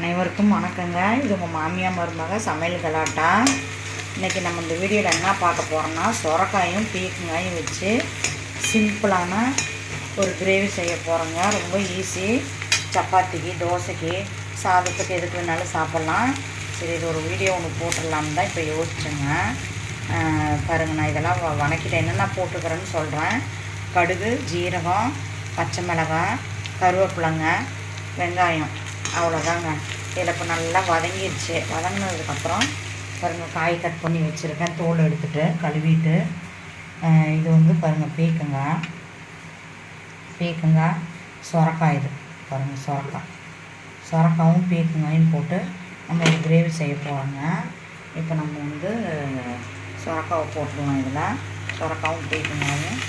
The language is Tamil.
அனைவருக்கும் வணக்கங்க. இது உங்கள் மாமியார் மருமக சமையல் கலாட்டா. இன்றைக்கி நம்ம இந்த வீடியோவில் என்ன பார்க்க போகிறோம்னா, சொரக்காயும் பீக்கங்காயும் வச்சு சிம்பிளான ஒரு கிரேவி செய்ய போகிறோங்க. ரொம்ப ஈஸி. சப்பாத்திக்கு, தோசைக்கு, சாதத்துக்கு எதுக்கு வேணாலும் சாப்பிட்லாம். சரி, இது ஒரு வீடியோ ஒன்று போட்டுடலான்னு தான் இப்போ யோசிச்சேங்க. பாருங்கள், நான் இதெல்லாம் வணக்கிட்டு என்னென்ன போட்டுக்கிறேன்னு சொல்கிறேன். கடுகு, ஜீரகம், பச்சை மிளகாய், கருவேப்பிலைங்க, வெங்காயம், அவ்வளோதாங்க. இதில் இப்போ நல்லா வதங்கிடுச்சு. வதங்கினதுக்கப்புறம் பாருங்கள், காய் கட் பண்ணி வச்சுருக்கேன். தோல் எடுத்துகிட்டு கழுவிட்டு. இது வந்து பாருங்கள் பீக்கங்காய், சொரக்காய். இது பாருங்கள் சொரக்காயும் பீக்கங்காயும் போட்டு நம்ம ஒரு கிரேவி செய்ய போகிறோங்க. இப்போ நம்ம வந்து சொரக்காவை போட்டுருவோம். இதில் சொரக்காவும் பீக்கங்காயும்